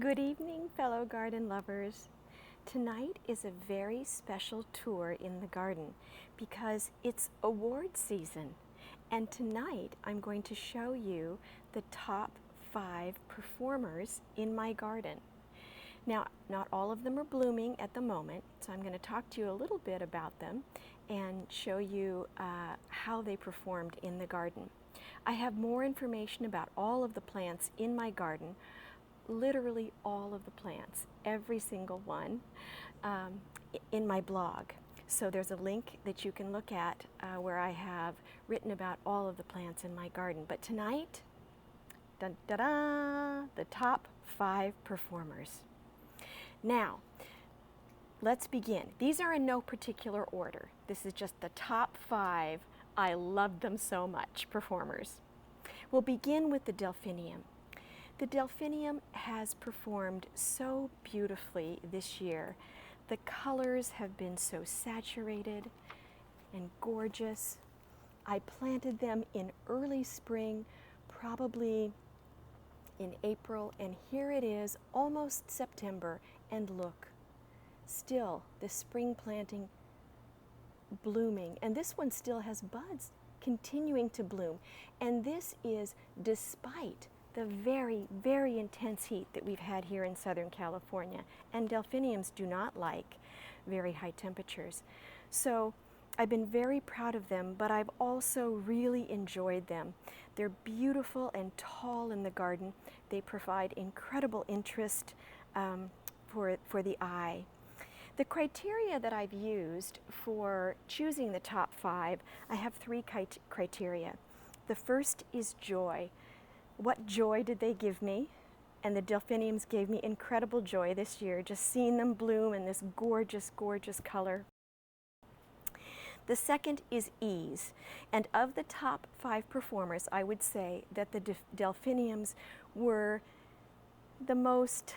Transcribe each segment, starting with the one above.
Good evening, fellow garden lovers. Tonight is a very special tour in the garden because it's award season. And tonight I'm going to show you the top 5 performers in my garden. Now, not all of them are blooming at the moment, so I'm going to talk to you a little bit about them and show you how they performed in the garden. I have more information about all of the plants in my garden, literally all of the plants, every single one, in my blog. So there's a link that you can look at where I have written about all of the plants in my garden. But tonight, dun, da, da, the top 5 performers. Now, let's begin. These are in no particular order. This is just the top 5. I love them so much, performers. We'll begin with the Delphinium. The Delphinium has performed so beautifully this year. The colors have been so saturated and gorgeous. I planted them in early spring, probably in April, and here it is, almost September, and look, still the spring planting blooming, and this one still has buds continuing to bloom, and this is despite the very, very intense heat that we've had here in Southern California, and delphiniums do not like very high temperatures. So I've been very proud of them, but I've also really enjoyed them. They're beautiful and tall in the garden. They provide incredible interest for the eye. The criteria that I've used for choosing the top 5, I have 3 criteria. The first is joy. What joy did they give me? And the delphiniums gave me incredible joy this year, just seeing them bloom in this gorgeous, gorgeous color. The second is ease. And of the top 5 performers, I would say that the delphiniums were the most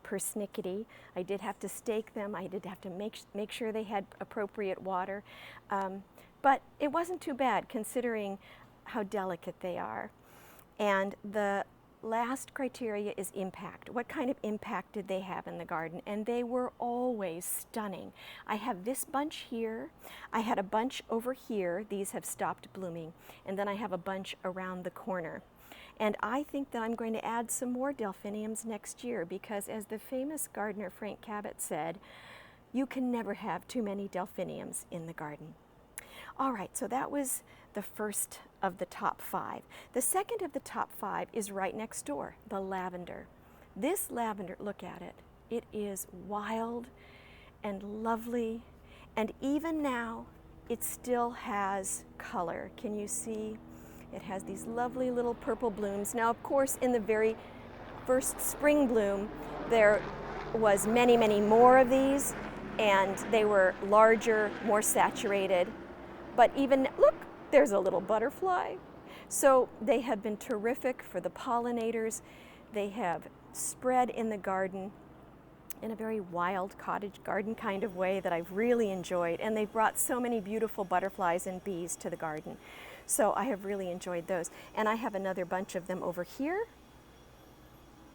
persnickety. I did have to stake them. I did have to make sure they had appropriate water. But it wasn't too bad considering how delicate they are. And the last criteria is impact. What kind of impact did they have in the garden? And they were always stunning. I have this bunch here. I had a bunch over here. These have stopped blooming. And then I have a bunch around the corner. And I think that I'm going to add some more delphiniums next year because, as the famous gardener Frank Cabot said, you can never have too many delphiniums in the garden. All right, so that was the first of the top 5. The second of the top 5 is right next door, the lavender. This lavender, look at it. It is wild and lovely, and even now it still has color. Can you see? It has these lovely little purple blooms. Now, of course, in the very first spring bloom, there was many, many more of these, and they were larger, more saturated. But even, look, there's a little butterfly. So they have been terrific for the pollinators. They have spread in the garden in a very wild cottage garden kind of way that I've really enjoyed. And they've brought so many beautiful butterflies and bees to the garden. So I have really enjoyed those. And I have another bunch of them over here.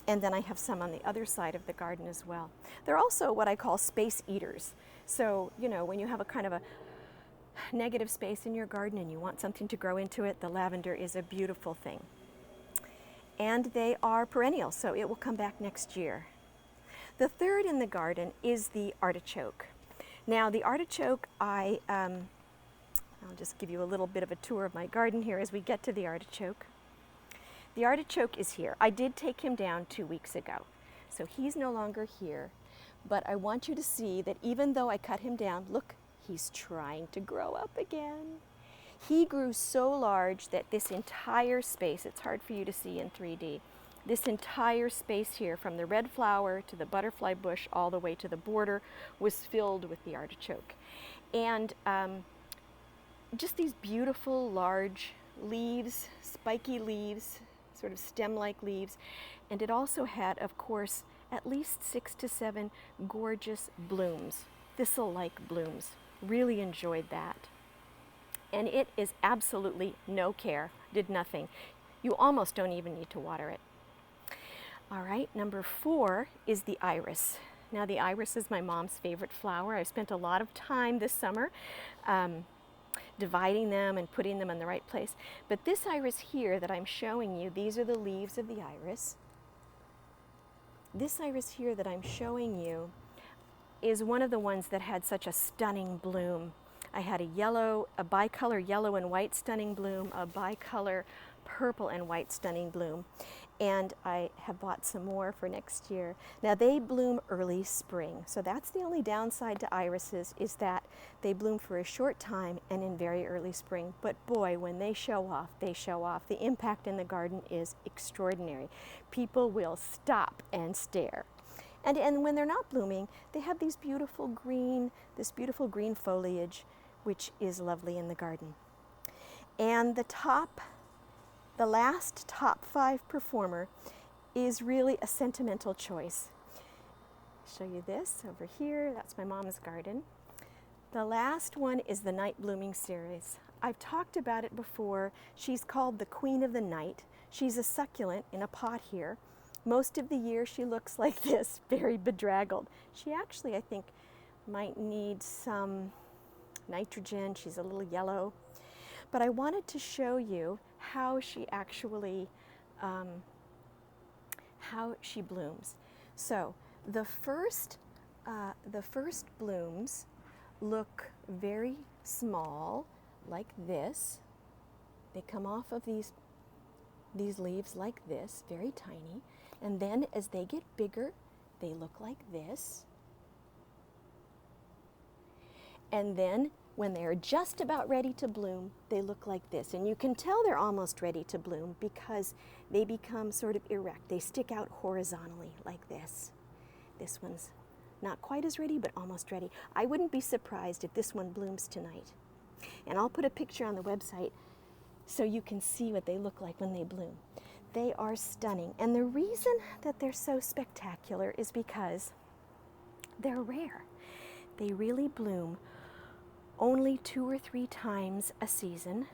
And then I have some on the other side of the garden as well. They're also what I call space eaters. So, you know, when you have a kind of a negative space in your garden and you want something to grow into it, the lavender is a beautiful thing. And they are perennial, so it will come back next year. The third in the garden is the artichoke. Now, the artichoke, I'll just give you a little bit of a tour of my garden here as we get to the artichoke. The artichoke is here. I did take him down 2 weeks ago, so he's no longer here. But I want you to see that even though I cut him down, look, he's trying to grow up again. He grew so large that this entire space, it's hard for you to see in 3D, this entire space here from the red flower to the butterfly bush all the way to the border was filled with the artichoke. And just these beautiful large leaves, spiky leaves, sort of stem-like leaves. And it also had, of course, at least 6 to 7 gorgeous blooms, thistle-like blooms. Really enjoyed that. And it is absolutely no care, did nothing. You almost don't even need to water it. All right, number 4 is the iris. Now the iris is my mom's favorite flower. I've spent a lot of time this summer dividing them and putting them in the right place. But this iris here that I'm showing you, these are the leaves of the iris. This iris here that I'm showing you is one of the ones that had such a stunning bloom. I had a bicolor yellow and white stunning bloom, a bicolor purple and white stunning bloom, and I have bought some more for next year. Now they bloom early spring, so that's the only downside to irises, is that they bloom for a short time and in very early spring. But boy, when they show off, they show off. The impact in the garden is extraordinary. People will stop and stare. And when they're not blooming, they have this beautiful green foliage, which is lovely in the garden. And the last top 5 performer is really a sentimental choice. I'll show you this over here. That's my mom's garden. The last one is the Night Blooming series. I've talked about it before. She's called the Queen of the Night. She's a succulent in a pot here. Most of the year she looks like this, very bedraggled. She actually, I think, might need some nitrogen. She's a little yellow. But I wanted to show you how she actually, how she blooms. So the first blooms look very small, like this. They come off of these leaves like this, very tiny. And then as they get bigger, they look like this. And then when they're just about ready to bloom, they look like this. And you can tell they're almost ready to bloom because they become sort of erect. They stick out horizontally like this. This one's not quite as ready, but almost ready. I wouldn't be surprised if this one blooms tonight. And I'll put a picture on the website so you can see what they look like when they bloom. They are stunning. And the reason that they're so spectacular is because they're rare. They really bloom only 2 or 3 times a season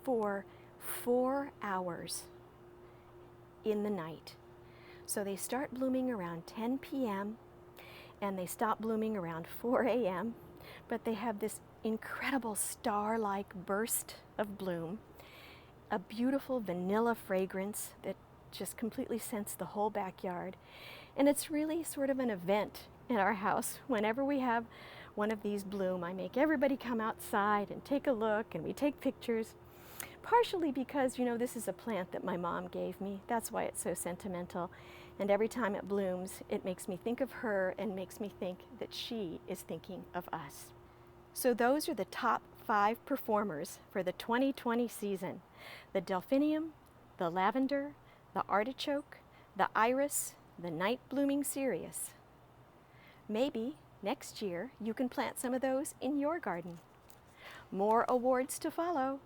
for 4 hours in the night. So they start blooming around 10 p.m. and they stop blooming around 4 a.m. But they have this incredible star-like burst of bloom, a beautiful vanilla fragrance that just completely scents the whole backyard. And it's really sort of an event in our house. Whenever we have one of these bloom, I make everybody come outside and take a look, and we take pictures. Partially because, you know, this is a plant that my mom gave me. That's why it's so sentimental. And every time it blooms, it makes me think of her and makes me think that she is thinking of us. So those are the top 5 performers for the 2020 season. The Delphinium, the Lavender, the Artichoke, the Iris, the Night Blooming Cereus. Maybe next year you can plant some of those in your garden. More awards to follow.